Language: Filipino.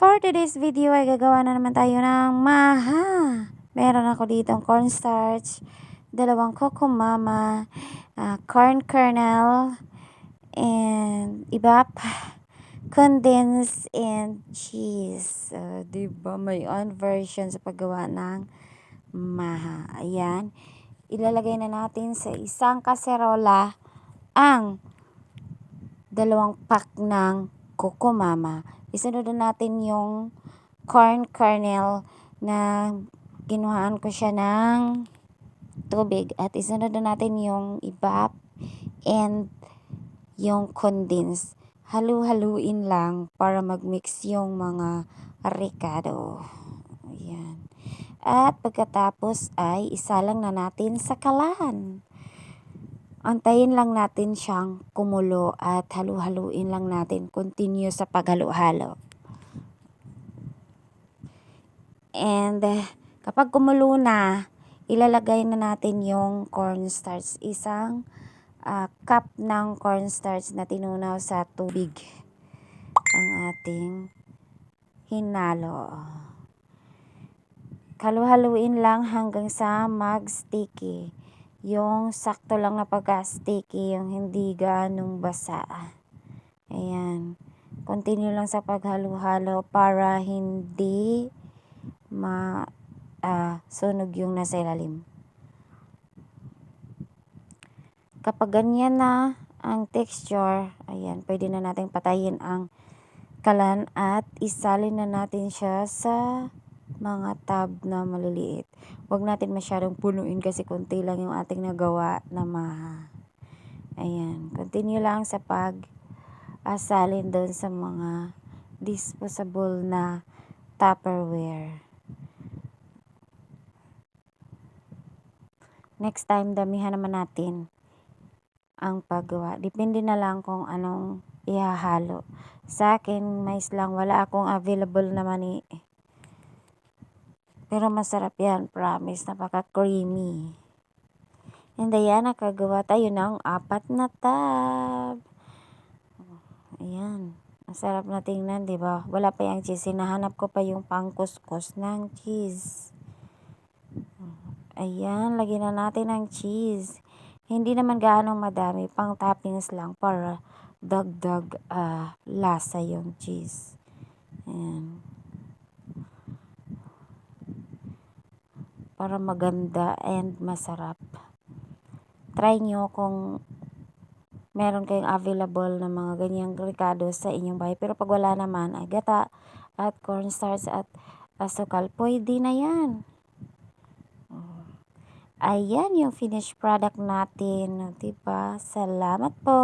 For today's video ay gagawa na naman tayo ng maha. Meron ako ditong cornstarch, 2 kokomama, corn kernel, and ibap, condensed, and cheese. Diba may own version sa paggawa ng maha. Ayan. Ilalagay na natin sa isang kaserola ang 2 pack ng kokomama. Isunod natin yung corn kernel na ginuhaan ko siya ng tubig. At isunod natin yung ibap and yung condensed. Halu-haluin lang para mag-mix yung mga ricado. Ayan. At pagkatapos ay isalang na natin sa kalan. Antayin lang natin siyang kumulo at halu-haluin lang natin. Continue sa paghalo-halo. And kapag kumulo na, ilalagay na natin yung cornstarch. Isang cup ng cornstarch na tinunaw sa tubig ang ating hinalo. Halu-haluin lang hanggang sa mag-sticky. Yung sakto lang na pagka-sticky, yung hindi ganong basa. Ayan. Continue lang sa paghalo-halo para hindi sunog yung nasa ilalim. Kapag ganyan na ang texture, ayan, pwede na natin patayin ang kalan at isalin na natin siya sa mga tab na maliliit. Huwag natin masyadong punuin kasi konti lang yung ating nagawa na maha. Ayan. Continue lang sa pag-asalin doon sa mga disposable na Tupperware. Next time, damihan naman natin ang paggawa. Depende na lang kung anong ihahalo. Sa akin, mais lang. Wala akong available na mani. Pero masarap yan, promise. Napaka-creamy. And ayan, nakagawa tayo ng 4 na tab. Ayan. Masarap na tingnan, diba? Wala pa yung cheese. Hinahanap ko pa yung pangkuskus ng cheese. Ayan, lagyan na natin ng cheese. Hindi naman gaano madami. Pang toppings lang para dagdag lasa yung cheese. Ayan. Para maganda and masarap. Try nyo kung meron kayong available na mga ganyang ricado sa inyong bahay. Pero pag wala naman, ay gata at cornstarch at asukal, pwede na yan. Ayan yung finished product natin. Diba? Salamat po.